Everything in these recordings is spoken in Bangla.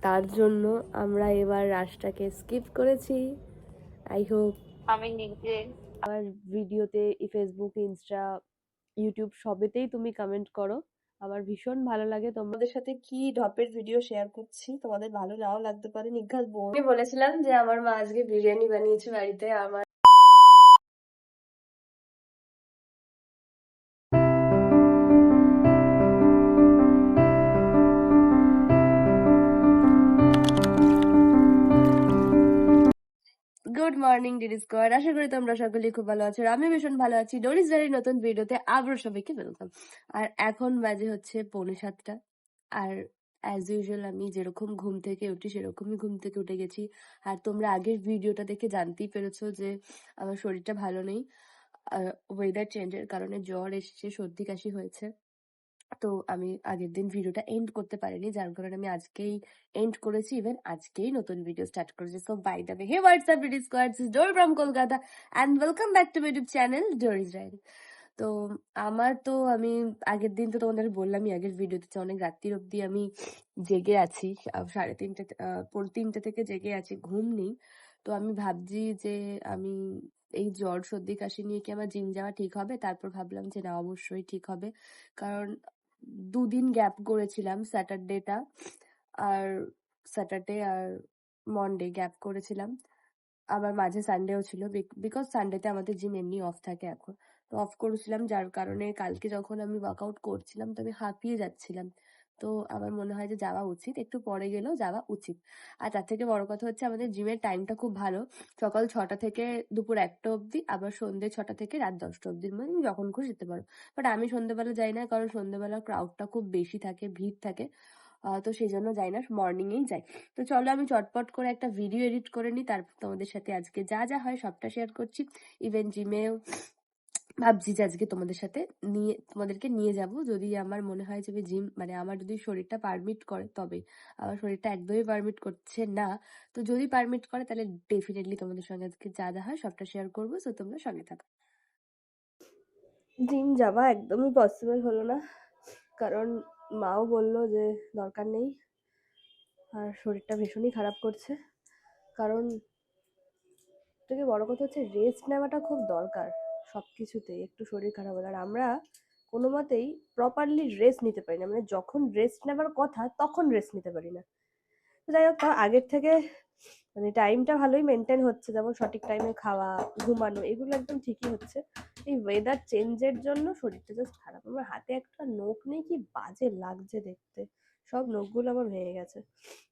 তার জন্য আমরা এবার রাশটাকে স্কিপ করেছি। আই হোপ আমি নিজে আমার ভিডিওতে ফেসবুক, ইনস্টা, ইউটিউব সবেতেই তুমি কমেন্ট করো। আমার ভীষণ ভালো লাগে তোমাদের সাথে কি ঢপের ভিডিও শেয়ার করছি। তোমাদের ভালো নাও লাগতে পারে। নিঘাত বোন, আমি বলেছিলাম যে আমার মা আজকে বিরিয়ানি বানিয়েছে বাড়িতে। আমার গুড মর্নিং ডিডি স্কোয়াড, আশা করি তোমরা সকলেই খুব ভালো আছো। আমি ভীষণ ভালো আছি। ডোরিস ডায়েরির নতুন ভিডিওতে আবারও সবাইকে ওয়েলকাম। আর এখন বাজে হচ্ছে 6:45। আর অ্যাজ ইউজুয়াল আমি যেরকম ঘুম থেকে উঠি সেরকমই ঘুম থেকে উঠে গেছি। আর তোমরা আগের ভিডিওটা দেখে জানতেই পেরেছো যে আমার শরীরটা ভালো নেই। ওয়েদার চেঞ্জের কারণে জ্বর এসেছে, সর্দি কাশি হয়েছে। তো আমি আগের দিন ভিডিওটা এন্ড করতে পারিনি, যার কারণে আমি আজকেই এন্ড করেছি। ইভেন আজকেই নতুন ভিডিও স্টার্ট করেছি। So by the way, hey what's up D D squad, this is Dori from Kolkata and welcome back to my YouTube channel Dori's diary. তো আমি আগের দিন তো তোমাদের বললামই, আগের ভিডিওতে অনেক রাত্রির অব্দি আমি জেগে আছি। 3:30 পৌনে 3টে থেকে জেগে আছি, ঘুম নেই। তো আমি ভাবছি যে আমি এই জ্বর সর্দি কাশি নিয়ে কি আমার জিম যাওয়া ঠিক হবে? তারপর ভাবলাম যে না, অবশ্যই ঠিক হবে। কারণ 2 দিন গ্যাপ করেছিলাম, স্যাটারডেটা আর স্যাটারডে আর মন্ডে গ্যাপ করেছিলাম। আবার মাঝে সানডেও ছিল, বিকজ সানডেতে আমাদের জিম এমনি অফ থাকে এখন। তো অফ করেছিলাম, যার কারণে কালকে যখন আমি ওয়ার্কআউট করছিলাম তো আমি হাঁপিয়ে যাচ্ছিলাম। তো আমার মনে হয় যে যাওয়া উচিত, একটু পরে গেলেও যাওয়া উচিত। আর তার থেকে বড় কথা হচ্ছে আমাদের জিমের টাইমটা খুব ভালো। সকাল 6টা থেকে দুপুর 1টা অবধি, আবার সন্ধ্যে 6টা থেকে রাত 10টা অবধি, মানে যখন খুশি যেতে পারো। বাট আমি সন্ধ্যেবেলা যাই না, কারণ সন্ধ্যেবেলা ক্রাউডটা খুব বেশি থাকে, ভিড় থাকে। তো সেই জন্য যাই না, মর্নিংয়েই যাই। তো চলো আমি চটপট করে একটা ভিডিও এডিট করে নিই, তারপর তোমাদের সাথে আজকে যা যা হয় সবটা শেয়ার করছি। ইভেন জিমেও ভাবছি যে আজকে তোমাদেরকে নিয়ে যাব, যদি আমার মনে হয় যে জিম, মানে আমার যদি শরীরটা পারমিট করে তবে। আমার শরীরটা একদমই পারমিট করছে না। তো যদি পারমিট করে তাহলে ডেফিনেটলি তোমাদের সঙ্গে আজকে যা যা হয় সবটা শেয়ার করবো। সো তোমরা সঙ্গে থাকো। জিম যাওয়া একদমই পসিবল হলো না, কারণ মাও বললো যে দরকার নেই। আর শরীরটা ভীষণই খারাপ করছে, কারণ থেকে বড় কথা হচ্ছে রেস্ট নেওয়াটা খুব দরকার সব কিছুতেই। একটু শরীর খারাপ হলে, আর আমরা কোনো মতেই প্রপারলি রেস্ট নিতে পারি না, মানে যখন রেস্ট নেবার কথা তখন রেস্ট নিতে পারি না। তো যাই হোক, তার আগের থেকে মানে টাইমটা ভালোই মেনটেন হচ্ছে, যেমন সঠিক টাইমে খাওয়া, ঘুমানো, এগুলো একদম ঠিকই হচ্ছে। এই ওয়েদার চেঞ্জের জন্য শরীরটা জাস্ট খারাপ। আমার হাতে একটা নখ নেই, কি বাজে লাগছে দেখতে, সব নখগুলো আমার ভেঙে গেছে।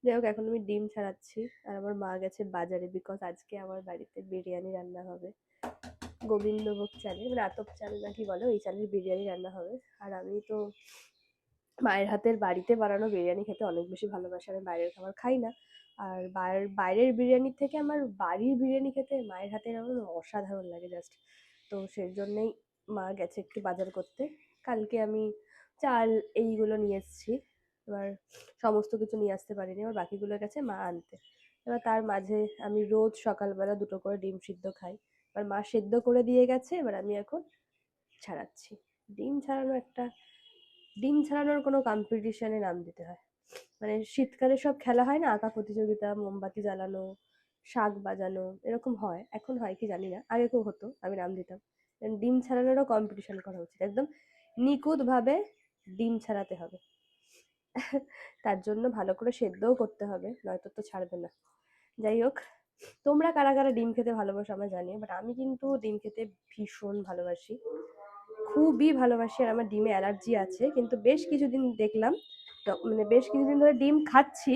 যাই হোক, এখন আমি ডিম ছাড়াচ্ছি আর আমার মা গেছে বাজারে, বিকজ আজকে আমার বাড়িতে বিরিয়ানি রান্না হবে। গোবিন্দভোগ চালের, মানে আতপ চাল নাকি বলে, ওই চালের বিরিয়ানি রান্না হবে। আর আমি তো মায়ের হাতের বাড়িতে বানানো বিরিয়ানি খেতে অনেক বেশি ভালোবাসি। আমি বাইরের খাবার খাই না। আর বাইরের বিরিয়ানির থেকে আমার বাড়ির বিরিয়ানি খেতে মায়ের হাতের আমার অসাধারণ লাগে জাস্ট। তো সেই জন্যেই মা গেছে একটু বাজার করতে। কালকে আমি চাল এইগুলো নিয়ে এসেছি, এবার সমস্ত কিছু নিয়ে আসতে পারিনি, এবার বাকিগুলো গেছে মা আনতে। এবার তার মাঝে আমি রোজ সকালবেলা 2টো করে ডিম সিদ্ধ খাই। এবার মা সেদ্ধ করে দিয়ে গেছে, এবার আমি এখন ছাড়াচ্ছি। ডিম ছাড়ানোর কোনো কম্পিটিশনে নাম দিতে হয়। মানে শীতকালে সব খেলা হয় না, আঁকা প্রতিযোগিতা, মোমবাতি জ্বালানো, শাঁখ বাজানো, এরকম হয়। এখন হয় কি জানি না, আগে খুব হতো, আমি নাম দিতাম। ডিম ছাড়ানোরও কম্পিটিশন করা উচিত, একদম নিখুঁতভাবে ডিম ছাড়াতে হবে। তার জন্য ভালো করে সেদ্ধও করতে হবে, নয়তো তো ছাড়বে না। যাই হোক, তোমরা কারা কারা ডিম খেতে ভালোবাসো আমার জানিও, বাট আমি কিন্তু ডিম খেতে ভীষণ ভালোবাসি, খুবই ভালোবাসি। আর আমার ডিমে অ্যালার্জি আছে, কিন্তু বেশ কিছুদিন দেখলাম, মানে বেশ কিছুদিন ধরে ডিম খাচ্ছি,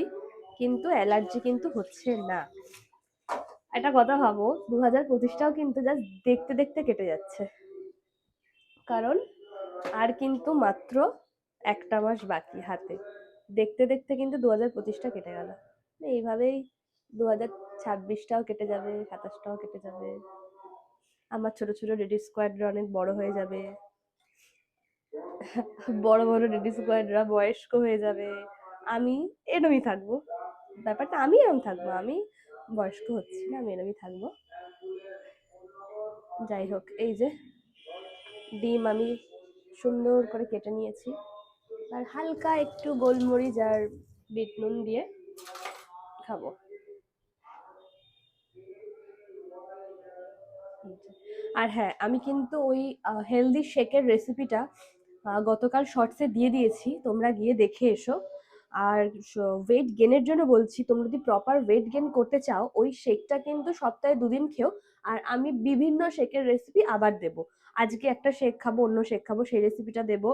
কিন্তু অ্যালার্জি কিন্তু হচ্ছে না। একটা কথা ভাবো, 2025টাও কিন্তু জাস্ট দেখতে দেখতে কেটে যাচ্ছে, কারণ আর কিন্তু মাত্র একটা মাস বাকি হাতে। দেখতে দেখতে কিন্তু 2025টা কেটে গেল। এইভাবেই 2026টাও কেটে যাবে, 27টাও কেটে যাবে। আমার ছোট ছোট রেডি স্কোয়াডরা অনেক বড় হয়ে যাবে, বড় বড় রেডি স্কোয়াডরা বয়স্ক হয়ে যাবে, আমি এরমই থাকবো। ব্যাপারটা আমি এরম থাকবো, আমি বয়স্ক হচ্ছি না, আমি এরমই থাকবো। যাই হোক, এই যে ডিম আমি সুন্দর করে কেটে নিয়েছি, আর হালকা একটু গোলমরিচ আর বিট নুন দিয়ে খাবো। আর হ্যাঁ, আমি কিন্তু ওই হেলদি শেকের রেসিপিটা গতকাল শর্টসে দিয়ে দিয়েছি, তোমরা গিয়ে দেখে এসো। আর ওয়েট গেনের জন্য বলছি, তোমরা যদি প্রপার ওয়েট গেন করতে চাও ওই শেকটা কিন্তু সপ্তাহে 2 দিন খেও। আর আমি বিভিন্ন শেকের রেসিপি আবার দেব, আজকে একটা শেক খাবো, অন্য শেক খাবো, সেই রেসিপিটা দেবো।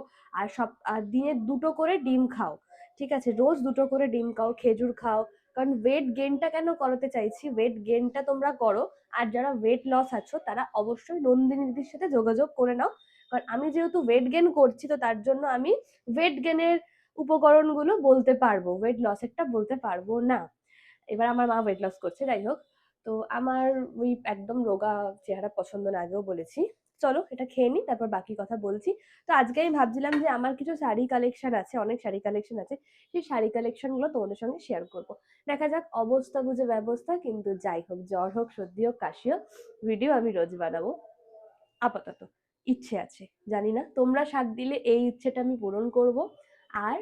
আর দিনে 2টো করে ডিম খাও, ঠিক আছে? রোজ 2টো করে ডিম খাও, খেজুর খাও। কারণ ওয়েট গেনটা কেন করাতে চাইছি, ওয়েট গেনটা তোমরা করো। আর যারা ওয়েট লস আছো তারা অবশ্যই নন্দিনী দিদির সাথে যোগাযোগ করে নাও। কারণ আমি যেহেতু ওয়েট গেন করছি, তো তার জন্য আমি ওয়েট গেনের উপকরণগুলো বলতে পারবো, ওয়েট লসেরটা বলতে পারবো না। এবার আমার মা ওয়েট লস করছে, যাই হোক। তো আমার ওই একদম রোগা চেহারা পছন্দ না, আগেও বলেছি। চলো এটা খেয়ে নি, তারপর বাকি কথা বলছি। তো আজকে আমি ভাবছিলাম যে আমার কিছু শাড়ি কালেকশন আছে, অনেক শাড়ি কালেকশন আছে, সেই শাড়ি কালেকশন গুলো তোমাদের সঙ্গে শেয়ার করবো। দেখা যাক, অবস্থা বুঝে ব্যবস্থা। কিন্তু যাই হোক, জ্বর হোক, সর্দি হোক, কাশি হোক, ভিডিও আমি রোজ বানাবো আপাতত। ইচ্ছে আছে, জানি না তোমরা সাথ দিলে এই ইচ্ছেটা আমি পূরণ করব। আর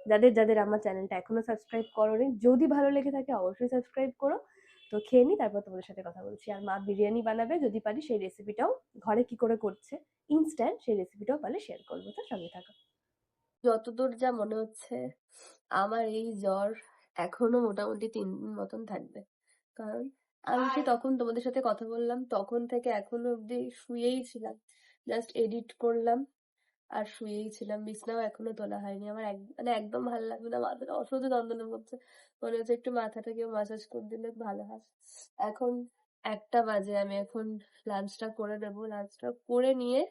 যাদের যাদের আমার চ্যানেলটা এখনো সাবস্ক্রাইব করোনি, যদি ভালো লেগে থাকে অবশ্যই সাবস্ক্রাইব করো। তো খেয়ে নি, তারপর তোমাদের সাথে কথা বলছি। আর মা বিরিয়ানি বানাবে, যদি পারি সেই রেসিপিটাও, ঘরে কি করে করছে ইনস্ট্যান্ট, সেই রেসিপিটাও পারলে শেয়ার করবো। তো সঙ্গে থাকো। যতদূর যা মনে হচ্ছে আমার এই জ্বর এখনো মোটামুটি 3 দিন মতন থাকবে। কারণ আমি যে তখন তোমাদের সাথে কথা বললাম তখন থেকে এখনো অব্দি শুয়েই ছিলাম, জাস্ট এডিট করলাম আর শুয়েই ছিলাম, বিছনাও এখনো তোলা হয়নি। আমার মানে একদম ভালো লাগবে না, মাথাটা অসহ্য যন্ত্রণা করছে, মনে হচ্ছে একটু মাথাটা কেউ মাসাজ করে দিলে ভালো হয়। এখন 1টা বাজে, আমি এখন লাঞ্চটা করে নেবো, লাঞ্চটা করে নিয়ে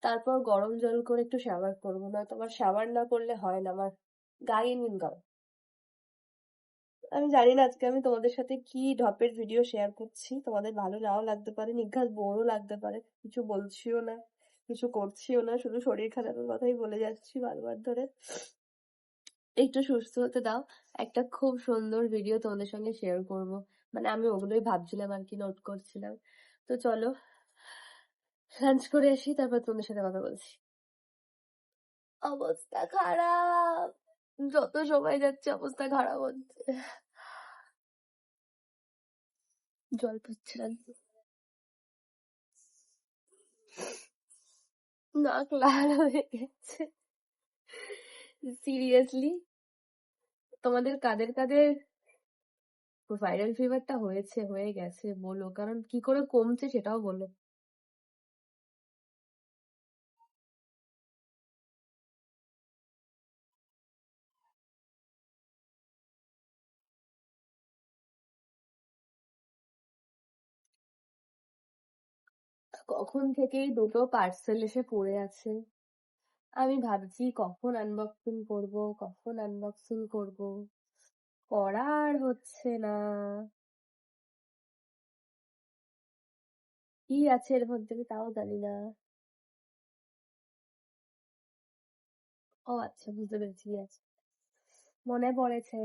তারপর গরম জল করে একটু শাওয়ার করবো, না তোমার শাওয়ার না করলে হয় না, আমার গায়ে নিন গাও। আমি জানি না আজকে আমি তোমাদের সাথে কি ঢপের ভিডিও শেয়ার করছি, তোমাদের ভালো নাও লাগতে পারে, নিঘাত বোরও লাগতে পারে, কিছু বলছিও না, কিছু করছিও না, শুধু শরীর খারাপের কথাই বলে যাচ্ছি বারবার ধরে। একটু সুস্থ হতে দাও, একটা খুব সুন্দর ভিডিও তোমাদের সঙ্গে শেয়ার করব, মানে আমি ওগুলোই ভাবছিলাম আর কি, নোট করছিলাম। তো চলো লাঞ্চ করে আসি, তারপর তোমাদের সাথে কথা বলছি। অবস্থা খারাপ, যত সময় যাচ্ছে অবস্থা খারাপ হচ্ছে। জল পাচ্ছে না, নাক লাল হয়ে গেছে সিরিয়াসলি। তোমাদের কাদের কাদের ভাইরাল ফিভারটা হয়েছে, হয়ে গেছে বলো, কারণ কি করে কমছে সেটাও বলো। কখন থেকেই 2টো পার্সেল এসে পড়ে আছে, আমি ভাবছি কখন আনবক্সিং করব, কখন আনবক্সিং করব, করার হচ্ছে না। কি আছে এর মধ্যে আমি তাও জানি না। ও আচ্ছা, বুঝতে পেরেছি, কি আছে, মনে পড়েছে।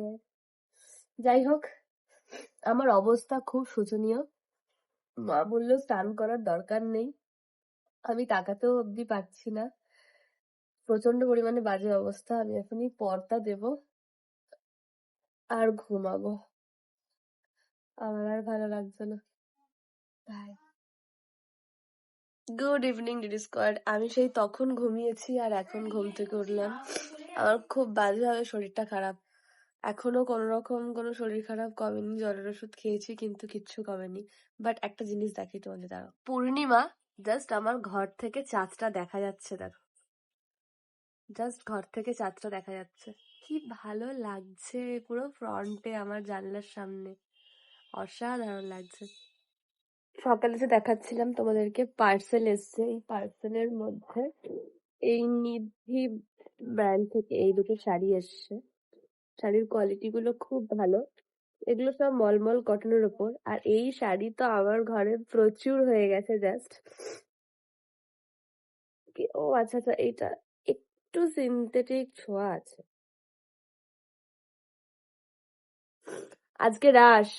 যাই হোক, আমার অবস্থা খুব শোচনীয়। মা বললো স্নান করার দরকার নেই, আমি তাকাতেও অব্দি পারছি না, প্রচন্ড পরিমাণে বাজে অবস্থা। আমি এখনই পর্দা দেব আর ঘুমাবো, আমার আর ভালো লাগছে না। Bye. Good evening DD squad. আমি সেই তখন ঘুমিয়েছি আর এখন ঘুম থেকে উঠলাম। আমার খুব বাজেভাবে শরীরটা খারাপ, এখনো কোনো রকম কোনো শরীর খারাপ কমেনি, জ্বরের ওষুধ খেয়েছি কিন্তু কিচ্ছু কমেনি। বাট একটা জিনিস দেখি তোমাদের, দাঁড়াও। পূর্ণিমা, জাস্ট আমার ঘর থেকে চাঁদটা দেখা যাচ্ছে, দেখো, জাস্ট ঘর থেকে চাঁদটা দেখা যাচ্ছে, কি ভালো লাগছে, পুরো ফ্রন্টে আমার জানলার সামনে, অসাধারণ লাগছে। সকালে যে দেখাচ্ছিলাম তোমাদেরকে পার্সেল এসছে, এই পার্সেলের মধ্যে এই নিধি ব্র্যান্ড থেকে এই 2টো শাড়ি এসছে। শাড়ির কোয়ালিটি গুলো খুব ভালো, এগুলো সব মলমল কটনের ওপর। আর এই শাড়ি তো আমার ঘরে প্রচুর হয়ে গেছে, জাস্ট। ও আচ্ছা আচ্ছা, এইটা একটু সিনথেটিক ছোঁয়া আছে। আজকে রাশ,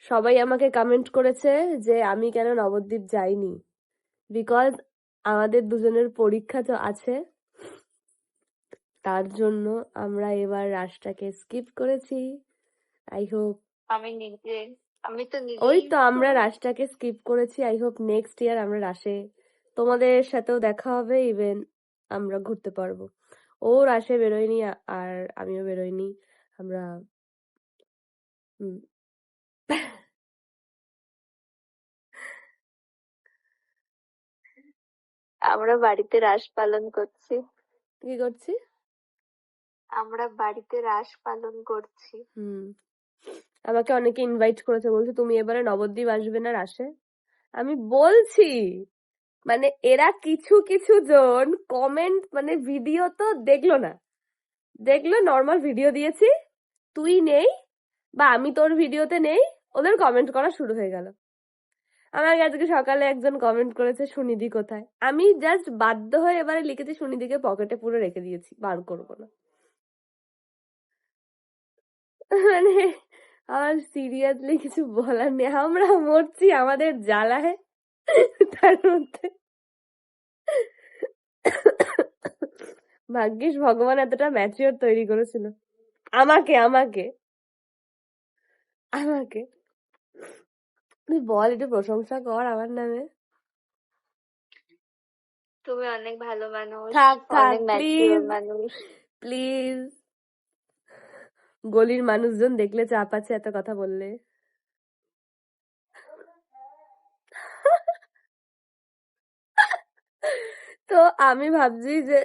সবাই আমাকে কমেন্ট করেছে যে আমি কেন নবদ্বীপ যাইনি, বিকজ আমাদের দুজনের পরীক্ষা তো আছে, তার জন্য আমরা এবার রাশটাকে স্কিপ করেছি। আই হোপ আমি তো ওই নিজেই তো আমরা রাশটাকে স্কিপ করেছি। আই হোপ নেক্সট ইয়ার আমরা রাশে তোমাদের সাথেও দেখা হবে, ইভেন আমরা ঘুরতে পারবো। ও রাশে বেরোয়নি আর আমিও বেরোয়নি আমরা। আমরা বাড়িতে রাস পালন করছি। কি করছি? আমরা বাড়িতে রাস পালন করছি। আমাকে অনেকে ইনভাইট করেছে, বলছে তুমি এবারে নবদ্বীপ আসবে না রাসে। আমি বলছি মানে এরা কিছু কিছু জন কমেন্ট মানে ভিডিও তো দেখলো না, দেখলো নর্মাল ভিডিও দিয়েছি তুই নেই বা আমি তোর ভিডিওতে নেই, ওদের কমেন্ট করা শুরু হয়ে গেল। আমাকে আজকে সকালে একজন কমেন্ট করেছে সুনিধি কোথায়, আমি জাস্ট বাধ্য হয়ে এবারে লিখেছি সুনিধিকে পকেটে পুরো রেখে দিয়েছি, বার করবো না। মানে আমার সিরিয়াসলি কিছু বলার নেই, আমরা মরছি আমাদের জ্বালায়, তার মধ্যে ভাগ্যিস ভগবান এতটা ম্যাচিওর তৈরি করেছিল আমাকে আমাকে আমাকে তুই বল, একটু প্রশংসা কর আমার নামে। তুমি অনেক ভালো মানুষ, থাক থাক অনেক ম্যাচিওর প্লিজ মানুষ। প্লিজ, গলির মানুষজন দেখলে চাপ আছে এত কথা বললে। তো আমি ভাবছি যে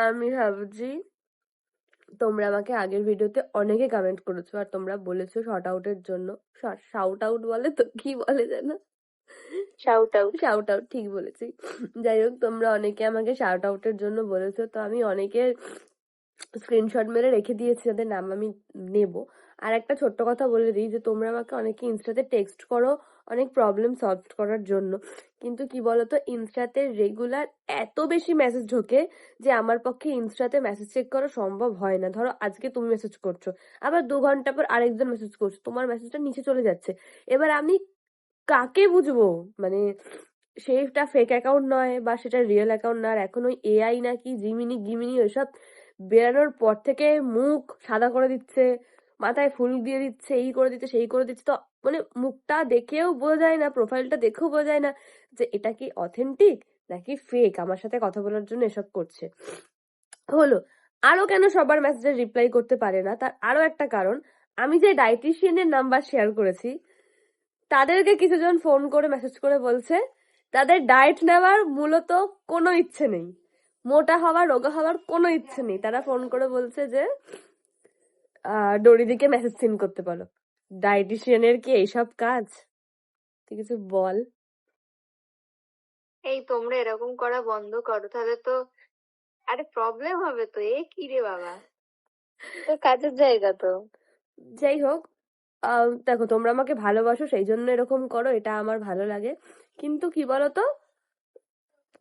আমি ভাবছি তোমরা আমাকে আগের ভিডিওতে অনেকে কমেন্ট করেছো আর তোমরা বলেছো শর্ট আউটের জন্য, শাউট আউট বলে তো কি বলে যেন, শাউট আউট। শাউট আউট ঠিক বলেছি। যাই হোক তোমরা অনেকে আমাকে শাউট আউটের জন্য বলেছো, তো আমি অনেকের স্ক্রিনশট মেরে রেখে দিয়েছি যাদের নাম আমি নেব। আর একটা ছোট্ট কথা বলে দিই যে তোমরা আমাকে অনেকে ইনস্টাতে টেক্সট করো অনেক প্রবলেম সলভ করার জন্য, কিন্তু কি বলতো ইনস্টাতে রেগুলার এত বেশি মেসেজ ঢোকে যে আমার পক্ষে ইনস্টাতে মেসেজ চেক করা সম্ভব হয় না। ধরো আজকে তুমি মেসেজ করছো, আবার 2 ঘন্টা পর আরেকজন মেসেজ করছো, তোমার মেসেজটা নিচে চলে যাচ্ছে, এবার আমি কাকে বুঝবো? মানে সেটা ফেক অ্যাকাউন্ট নয় বা সেটা রিয়েল অ্যাকাউন্ট না, আর এখন ওই এআই নাকি জিমিনি গিমিনি ওইসব বেরানোর পর থেকে মুখ সাদা করে দিচ্ছে, মাথায় ফুল দিয়ে দিচ্ছে, এই করে দিচ্ছে সেই করে দিচ্ছে, তো মানে মুখটা দেখেও বোঝা যায় না, প্রোফাইলটা দেখেও বোঝা যায় না যে এটা কি অথেন্টিক নাকি ফেক, আমার সাথে কথা বলার জন্য এসব করছে। হলো আরো কেন সবার মেসেজের রিপ্লাই করতে পারে না, তার আরো একটা কারণ, আমি যে ডায়েটিশিয়ানের নাম্বার শেয়ার করেছি তাদেরকে কিছুজন ফোন করে মেসেজ করে বলছে তাদের ডায়েট নেওয়ার মূলত কোনো ইচ্ছে নেই, মোটা হওয়ার রোগা হওয়ার কোনো ইচ্ছে নেই, তারা ফোন করে বলছে যে ডরিদিকে মেসেজ সিন করতে পারো। ডায়েটিশিয়ানের কি এইসব কাজ? তুই কিছু বল। এই তোমরা এরকম করা বন্ধ করো, তাহলে তো আরে প্রবলেম হবে তো। এ কি রে বাবা, তোর কাজের জায়গা তো। যাই হোক দেখো তোমরা আমাকে ভালোবাসো সেই জন্য এরকম করো, এটা আমার ভালো লাগে, কিন্তু কি বলতো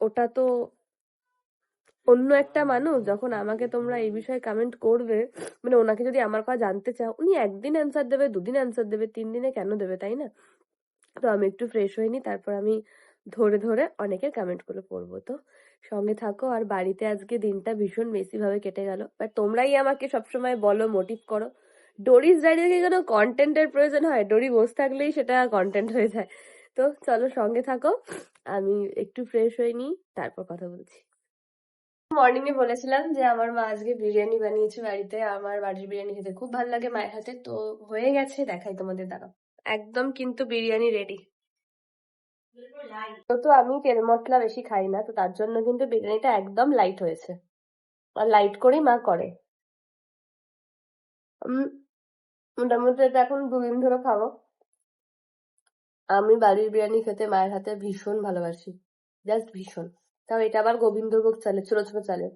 ওটা তো অন্য একটা মানুষ, যখন আমাকে তোমরা এই বিষয়ে কমেন্ট করবে মানে ওনাকে যদি আমার কথা জানতে চাও উনি একদিন অ্যান্সার দেবে, 2 দিন অ্যান্সার দেবে, 3 দিনে কেন দেবে, তাই না? তো আমি একটু ফ্রেশ হয়ে নি, তারপর আমি ধরে ধরে অনেকের কমেন্ট গুলো পড়বো। তো সঙ্গে থাকো। আর বাড়িতে আজকে দিনটা ভীষণ বেশি ভাবে কেটে গেল, বাট তোমরাই আমাকে সবসময় বলো, মোটিভ করো ডোরিস ডায়েরিতে কোনো কন্টেন্টের প্রয়োজন হয়, ডোরি বসে থাকলেই সেটা কন্টেন্ট হয়ে যায়। তো চলো সঙ্গে থাকো, আমি একটু ফ্রেশ হয়ে নিই তারপর কথা বলছি। মর্নিং এ বলেছিলাম যে আমার মা আজকে বিরিয়ানি বানিয়েছে বাড়িতে, আমার বাড়ির বিরিয়ানি খেতে খুব ভালো লাগে মায়ের হাতে, তো হয়ে গেছে, দেখাই তোমাদের, দাঁড়াও। একদম কিন্তু বিরিয়ানি রেডি। তো আমি তেল মশলা বেশি খাই না, তো তার জন্য কিন্তু বিরিয়ানিটা একদম লাইট হয়েছে, আর লাইট করেই মা করে। মোটামুটি এটা এখন 2 দিন ধরে খাবো। আমি বাড়ির বিরিয়ানি খেতে মায়ের হাতে ভীষণ ভালোবাসি, জাস্ট ভীষণ। তাও এটা আবার গোবিন্দভোগ চালে, ছোট ছোট চালে,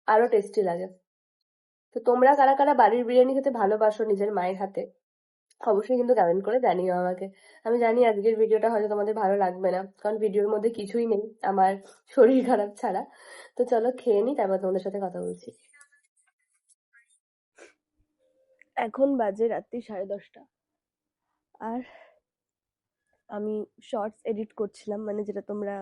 আরো টেস্টি লাগে। তো তোমরা কারা কারা বাড়ির বিরিয়ানি খেতে ভালোবাসো নিজের মায়ের হাতে, অবশ্যই কিন্তু কমেন্ট করে জানিও আমাকে। আমি জানি আজকের ভিডিওটা হয়তো তোমাদের ভালো লাগবে না, কারণ ভিডিওর মধ্যে কিছুই নেই আমার শরীর খারাপ ছাড়া। তো চলো খেয়ে নি, তারপর তোমাদের সাথে কথা বলছি। এখন বাজে রাত্রি 10:30, আর আমি শর্টস এডিট করছিলাম, মানে যেটা তোমরা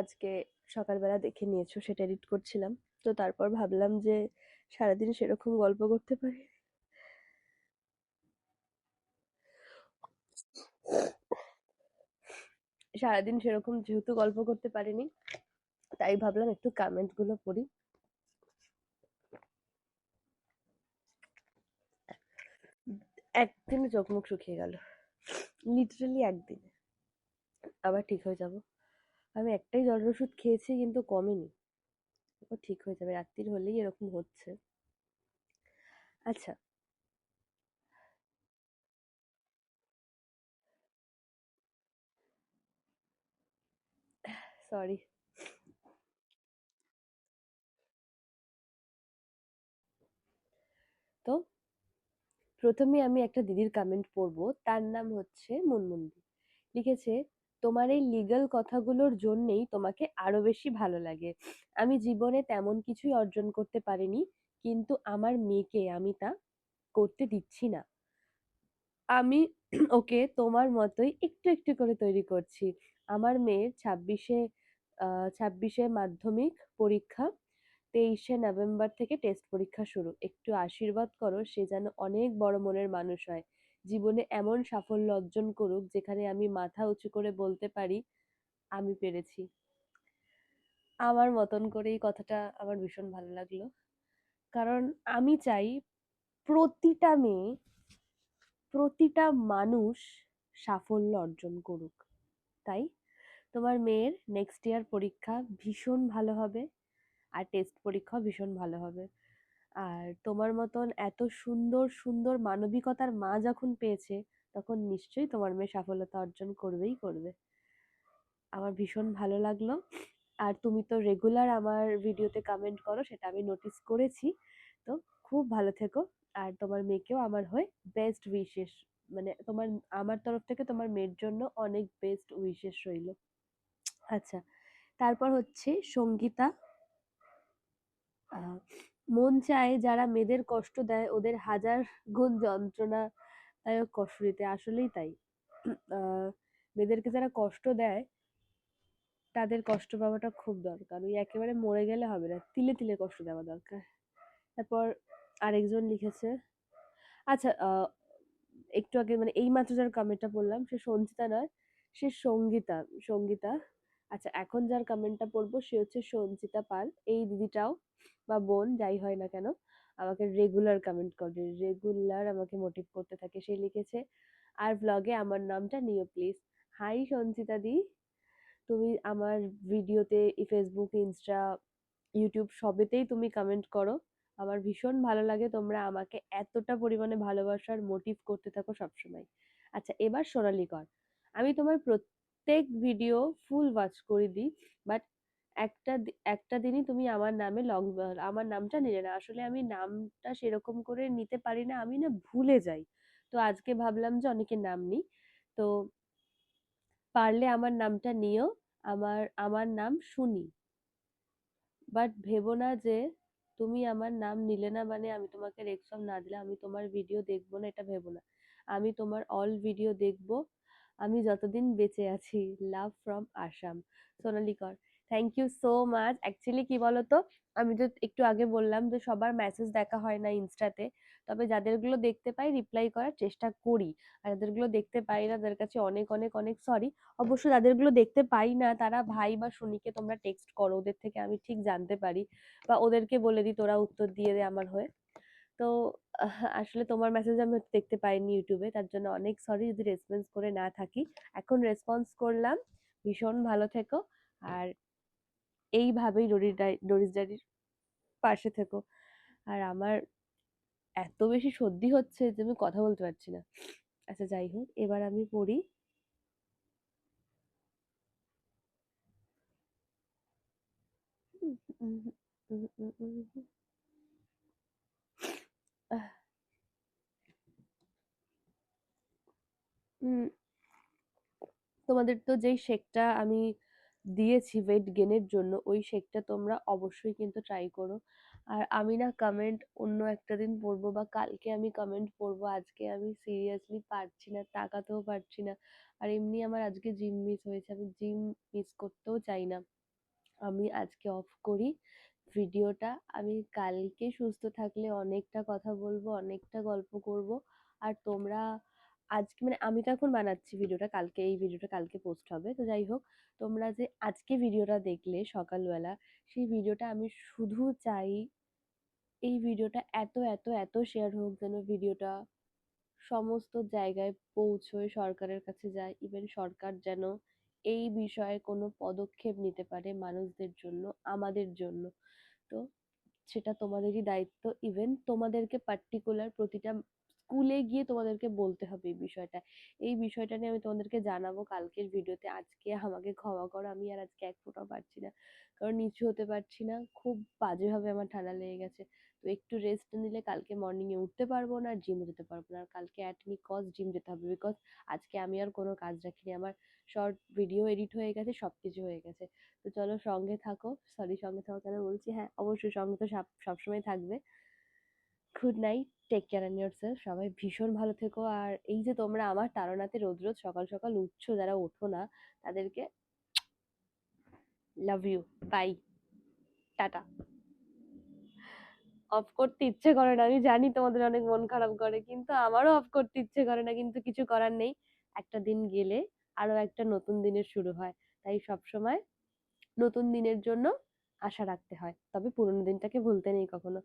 আজকে সকালবেলা দেখে নিয়েছো সেটা এডিট করছিলাম। তো তারপর ভাবলাম যে সারাদিন সেরকম গল্প করতে পারি, সারাদিন সেরকম যেহেতু গল্প করতে পারিনি, তাই ভাবলাম একটু কমেন্ট গুলো পড়ি। একদিনে চোখ মুখ শুকিয়ে গেল, লিটারালি একদিনে। আবার ঠিক হয়ে যাব। আমি একটাই জ্বরের ওষুধ খেয়েছি কিন্তু কমেনি। ও ঠিক হয়ে যাবে, রাত্রির হলেই এরকম হচ্ছে। আচ্ছা, সরি। তো প্রথমে আমি একটা দিদির কমেন্ট পড়বো, তার নাম হচ্ছে মুনমুনদি। লিখেছে, তোমার এই লিগ্যাল কথাগুলোর জন্যেই তোমাকে আরো বেশি ভালো লাগে। আমি জীবনে তেমন কিছুই অর্জন করতে পারিনি, কিন্তু আমার মেয়েকে আমি তা করতে দিচ্ছি না। আমি ওকে তোমার মতোই একটু একটু করে তৈরি করছি। আমার মেয়ের 26শে মাধ্যমিক পরীক্ষা, 23শে নভেম্বর থেকে টেস্ট পরীক্ষা শুরু। একটু আশীর্বাদ করো সে যেন অনেক বড় মনের মানুষ হয়, জীবনে এমন সাফল্য অর্জন করুক যেখানে আমি মাথা উঁচু করে বলতে পারি আমি পেরেছি। আমার মতন করে এই কথাটা আমার ভীষণ ভালো লাগলো। কারণ আমি চাই প্রতিটা মেয়ে, প্রতিটা মানুষ সাফল্য অর্জন করুক। তাই তোমার মেয়ের নেক্সট ইয়ার পরীক্ষা ভীষণ ভালো হবে, আর টেস্ট পরীক্ষাও ভীষণ ভালো হবে। আর তোমার মতন এত সুন্দর সুন্দর মানবিকতার মা যখন পেয়েছে, তখন নিশ্চয়ই তোমার মেয়ে সফলতা অর্জন করবেই করবে। আমার ভীষণ ভালো লাগলো। আর তুমি তো রেগুলার আমার ভিডিওতে কমেন্ট করো, সেটা আমি নোটিস করেছি। তো খুব ভালো থেকো। আর তোমার মেয়েকেও আমার হয়ে বেস্ট উইশেস, মানে তোমার, আমার তরফ থেকে তোমার মেয়ের জন্য অনেক বেস্ট উইশেস রইল। আচ্ছা, তারপর হচ্ছে সঙ্গীতা। আহ, মন চায় যারা মেয়েদের কষ্ট দেয় ওদের হাজার গুণ যন্ত্রণাদায়ক কষ্ট দিতে। আসলেই তাই। আহ, মেয়েদেরকে যারা কষ্ট দেয় তাদের কষ্ট পাওয়াটা খুব দরকার। ওই একেবারে মরে গেলে হবে না, তিলে তিলে কষ্ট দেওয়া দরকার। তারপর আরেকজন লিখেছে, আচ্ছা, একটু আগে মানে এই মাত্র যার কমেন্টটা পড়লাম সে সঞ্চিতা নয়, সে সঙ্গীতা। সঙ্গীতা। আচ্ছা, এখন যার কমেন্টটা পড়বো সে হচ্ছে সঞ্চিতা পাল। এই দিদিটাও বা বোন যাই হয় না কেন আমাকে রেগুলার কমেন্ট করে, রেগুলার আমাকে মোটিভ করতে থাকে। সে লিখেছে, আর ব্লগে আমার নামটা নিও প্লিজ। হাই সঞ্চিতা দি, তুমি আমার ভিডিওতে ফেসবুক, ইনস্টা, ইউটিউব সবেতেই তুমি কমেন্ট করো। আমার ভীষণ ভালো লাগে তোমরা আমাকে এতটা পরিমাণে ভালোবাসার মোটিভ করতে থাকো সবসময়। আচ্ছা, এবার সোনালি কর। আমি তোমার প্রত্যেক ভিডিও ফুল ওয়াচ করে দিই, বাট একটা দিনই তুমি আমার নামে আমার নামটা নিলে না। আসলে আমি নামটা সেরকম করে নিতে পারি না, আমি না ভুলে যাই। তো আজকে ভাবলাম যে অনেকে নাম নিই। তো পারলে আমার নামটা নিও। আমার আমার নাম শুনি, বাট ভেবো না যে তুমি আমার নাম নিলে না মানে আমি তোমাকে রেকসম না দিলে আমি তোমার ভিডিও দেখবো না, এটা ভেবো না। আমি তোমার অল ভিডিও দেখবো, আমি যতদিন বেঁচে আছি। Love from Assam. Sonali Kar. Thank you so much. Actually কি বলতো, আমি যে একটু আগে বললাম যে সবার মেসেজ দেখা হয় না ইনস্টাতে, তবে যাদেরগুলো দেখতে পাই রিপ্লাই করার চেষ্টা করি। আর যাদেরগুলো দেখতে পাই না তাদের কাছে অনেক অনেক অনেক সরি। অবশ্য যাদেরগুলো দেখতে পাই না তারা ভাই বা শুনিকে তোমরা টেক্সট করো, ওদের থেকে আমি ঠিক জানতে পারি, বা ওদেরকে বলে দিই তোরা উত্তর দিয়ে দে আমার হয়ে। তো আসলে তোমার মেসেজ আমি দেখতে পাইনি ইউটিউবে, তার জন্য অনেক সরি যদি রেসপন্স করে না থাকি। এখন রেসপন্স করলাম। ভীষণ ভালো থেকো। আর এইভাবেই ডোরিস ডাইরির পাশে থেকো। আর আমার এত বেশি সর্দি হচ্ছে যে আমি কথা বলতে পারছি না। আচ্ছা, যাই হোক, এবার আমি পড়ি। আহ, উম, তোমাদের তো যেই শেকটা আমি দিয়েছি ওয়েট গেনের জন্য, ওই শেকটা তোমরা অবশ্যই কিন্তু ট্রাই করো। আর আমি না কমেন্ট অন্য একটা দিন পড়বো, বা কালকে আমি কমেন্ট পড়বো। আজকে আমি সিরিয়াসলি পারছি না, তাকাতেও পারছি না। আর এমনি আমার আজকে জিম মিস হয়েছে, আমি জিম মিস করতেও চাই না। আমি আজকে অফ করি, ভিডিওটা আমি কালকে সুস্থ থাকলে অনেকটা কথা বলবো, অনেকটা গল্প করব। আর তোমরা আজকে মানে আমি তো এখন বানাচ্ছি ভিডিওটা, কালকে এই ভিডিওটা কালকে পোস্ট হবে। তো যাই হোক, তোমরা যে আজকে ভিডিওটা দেখলে সকালবেলা, সেই ভিডিওটা আমি শুধু চাই এই ভিডিওটা এত এত এত শেয়ার হোক যেন ভিডিওটা সমস্ত জায়গায় পৌঁছয়, সরকারের কাছে যায়। ইভেন সরকার যেন এই বিষয়ে কোনো পদক্ষেপ নিতে পারে মানুষদের জন্য, আমাদের জন্য। তো সেটা তোমাদেরই দায়িত্ব। ইভেন তোমাদেরকে পার্টিকুলার প্রতিটা স্কুলে গিয়ে তোমাদেরকে বলতে হবে এই বিষয়টা। এই বিষয়টা নিয়ে আমি তোমাদেরকে জানাবো কালকের ভিডিওতে। আজকে আমাকে ক্ষমা করো, আমি আর আজকে এক ফোঁটাও পারছি না, কারণ নিচু হতে পারছি না, খুব বাজেভাবে আমার ঠান্ডা লেগে গেছে। তো একটু রেস্ট নিলে কালকে মর্নিং এ উঠতে পারবো না, আর জিমও যেতে পারবো না। আর কালকে অ্যাট এনি কস্ট জিম যেতে হবে, বিকজ আজকে আমি আর কোনো কাজ রাখিনি। আমার শর্ট ভিডিও এডিট হয়ে গেছে, সবকিছু হয়ে গেছে। তো চলো সঙ্গে থাকো, সরি সঙ্গে থাকো কেন বলছি, হ্যাঁ অবশ্যই সঙ্গে তো সবসময় থাকবে। Good night, take care and yourself. সবাই ভীষণ ভালো থেকো। আর এই যে তোমরা আমার তাড়নাতে রোজ রোজ সকাল সকাল উঠছো, যারা ওঠো না তাদেরকে love you, bye, tata. Off করতে ইচ্ছে করে না, আমি জানি তোমাদের অনেক মন খারাপ করে, কিন্তু আমারও অফ করতে ইচ্ছে করে না, কিন্তু কিছু করার নেই। একটা দিন গেলে আরো একটা নতুন দিনের শুরু হয়। তাই সবসময় নতুন দিনের জন্য আশা রাখতে হয়, তবে পুরোনো দিনটাকে ভুলতে নেই কখনো।